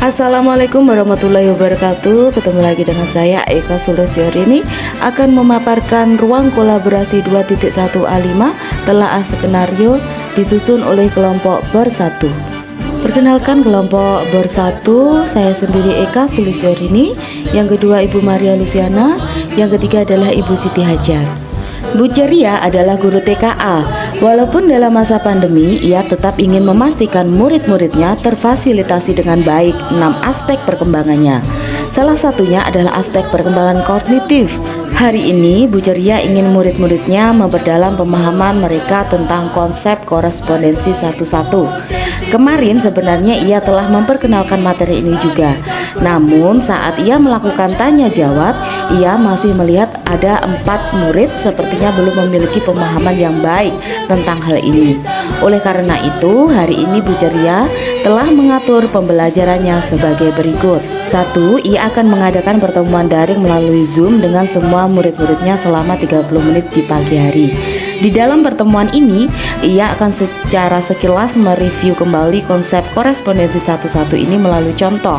Assalamualaikum warahmatullahi wabarakatuh. Ketemu lagi dengan saya Eka Sulistyo. Hari ini akan memaparkan ruang kolaborasi 2.1A5 telaah skenario disusun oleh kelompok Bersatu. Perkenalkan kelompok Bersatu, saya sendiri Eka Sulistyo ini, yang kedua Ibu Maria Luciana, yang ketiga adalah Ibu Siti Hajar. Bu Ceria adalah guru TKA. Walaupun dalam masa pandemi, ia tetap ingin memastikan murid-muridnya terfasilitasi dengan baik 6 aspek perkembangannya. Salah satunya adalah aspek perkembangan kognitif. Hari ini, Bu Ceria ingin murid-muridnya memperdalam pemahaman mereka tentang konsep korespondensi satu-satu. Kemarin sebenarnya ia telah memperkenalkan materi ini juga. Namun saat ia melakukan tanya jawab, ia masih melihat ada 4 murid sepertinya belum memiliki pemahaman yang baik tentang hal ini. Oleh karena itu, hari ini Bu Ceria telah mengatur pembelajarannya sebagai berikut. 1. Ia akan mengadakan pertemuan daring melalui Zoom dengan semua murid-muridnya selama 30 menit di pagi hari. Di dalam pertemuan ini, ia akan secara sekilas mereview kembali konsep korespondensi satu-satu ini melalui contoh.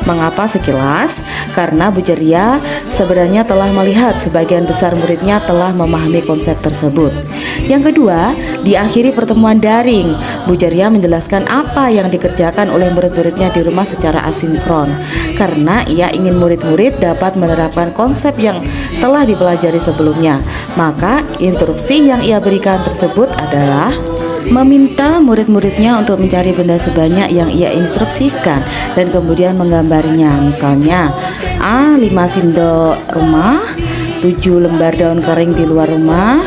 Mengapa sekilas? Karena Bu Ceria sebenarnya telah melihat sebagian besar muridnya telah memahami konsep tersebut. Yang kedua, di akhiri pertemuan daring, Bu Ceria menjelaskan apa yang dikerjakan oleh murid-muridnya di rumah secara asinkron. Karena ia ingin murid-murid dapat menerapkan konsep yang telah dipelajari sebelumnya. Maka instruksi yang ia berikan tersebut adalah meminta murid-muridnya untuk mencari benda sebanyak yang ia instruksikan dan kemudian menggambarnya. Misalnya 5 sendok rumah, 7 lembar daun kering di luar rumah,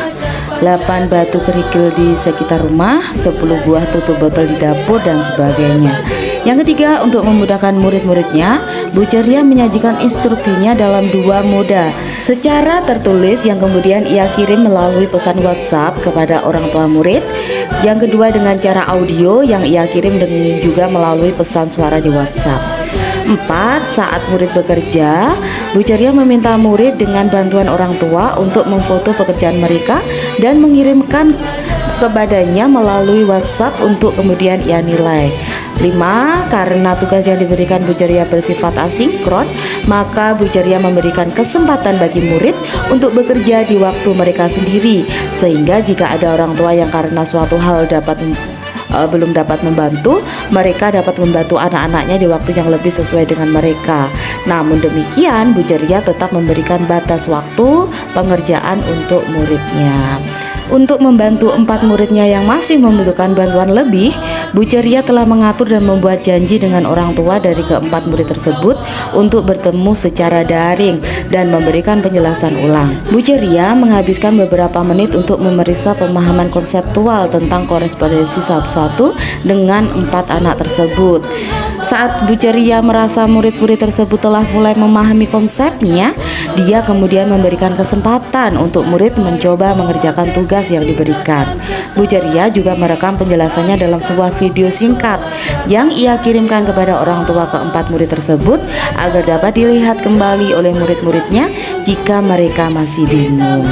8 batu kerikil di sekitar rumah, 10 buah tutup botol di dapur, dan sebagainya. Yang ketiga, untuk memudahkan murid-muridnya, Bu Ceria menyajikan instruksinya dalam 2 moda. Secara tertulis yang kemudian ia kirim melalui pesan WhatsApp kepada orang tua murid. Yang kedua dengan cara audio yang ia kirim dengan juga melalui pesan suara di WhatsApp. 4. Saat murid bekerja, Bu Ceria meminta murid dengan bantuan orang tua untuk memfoto pekerjaan mereka dan mengirimkan kepadanya melalui WhatsApp untuk kemudian ia nilai. 5. Karena tugas yang diberikan Bu Ceria bersifat asinkron, maka Bu Ceria memberikan kesempatan bagi murid untuk bekerja di waktu mereka sendiri, sehingga jika ada orang tua yang karena suatu hal belum dapat membantu, mereka dapat membantu anak-anaknya di waktu yang lebih sesuai dengan mereka. Namun demikian, Bu Ceria tetap memberikan batas waktu pengerjaan untuk muridnya. Untuk membantu 4 muridnya yang masih membutuhkan bantuan lebih, Bu Ceria telah mengatur dan membuat janji dengan orang tua dari keempat murid tersebut untuk bertemu secara daring dan memberikan penjelasan ulang. Bu Ceria menghabiskan beberapa menit untuk memeriksa pemahaman konseptual tentang korespondensi satu-satu dengan 4 anak tersebut. Saat Bu Ceria merasa murid-murid tersebut telah mulai memahami konsepnya, dia kemudian memberikan kesempatan untuk murid mencoba mengerjakan tugas yang diberikan. Bu Ceria juga merekam penjelasannya dalam sebuah video singkat yang ia kirimkan kepada orang tua keempat murid tersebut agar dapat dilihat kembali oleh murid-muridnya jika mereka masih bingung.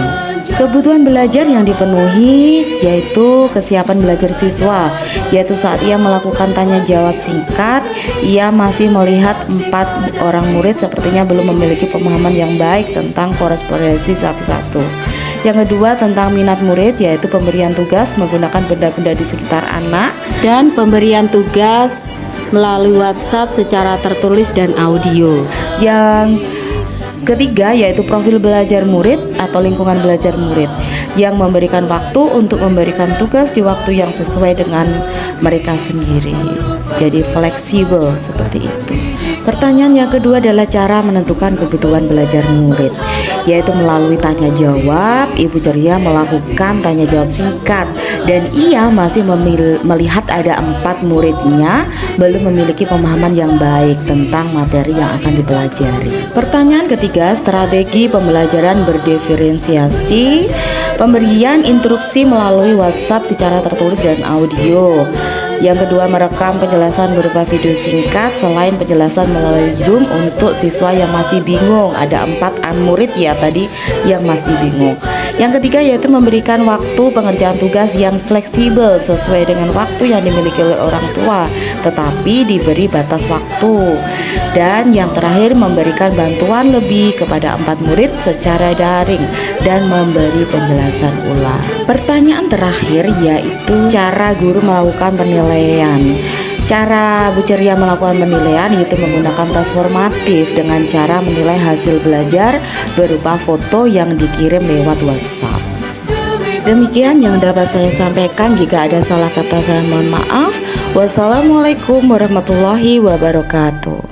Kebutuhan belajar yang dipenuhi yaitu kesiapan belajar siswa, yaitu saat ia melakukan tanya jawab singkat, ia masih melihat 4 orang murid sepertinya belum memiliki pemahaman yang baik tentang korespondensi satu-satu. Yang kedua tentang minat murid, yaitu pemberian tugas menggunakan benda-benda di sekitar anak dan pemberian tugas melalui WhatsApp secara tertulis dan audio. Yang ketiga yaitu profil belajar murid atau lingkungan belajar murid yang memberikan waktu untuk memberikan tugas di waktu yang sesuai dengan mereka sendiri. Jadi fleksibel seperti itu. Pertanyaan yang kedua adalah cara menentukan kebutuhan belajar murid, yaitu melalui tanya jawab. Ibu Ceria melakukan tanya jawab singkat dan ia masih melihat ada 4 muridnya belum memiliki pemahaman yang baik tentang materi yang akan dipelajari. Pertanyaan ketiga, strategi pembelajaran berdiferensiasi. Pemberian instruksi melalui WhatsApp secara tertulis dan audio. Yang kedua, merekam penjelasan berupa video singkat selain penjelasan melalui Zoom untuk siswa yang masih bingung. Ada 4 murid ya tadi yang masih bingung. Yang ketiga yaitu memberikan waktu pengerjaan tugas yang fleksibel sesuai dengan waktu yang dimiliki oleh orang tua, tetapi diberi batas waktu. Dan yang terakhir, memberikan bantuan lebih kepada 4 murid secara daring dan memberi penjelasan ulang. Pertanyaan terakhir yaitu cara guru melakukan penilaian. Cara Bu Ceria melakukan penilaian yaitu menggunakan tes formatif dengan cara menilai hasil belajar berupa foto yang dikirim lewat WhatsApp. Demikian yang dapat saya sampaikan. Jika ada salah kata saya mohon maaf. Wassalamualaikum warahmatullahi wabarakatuh.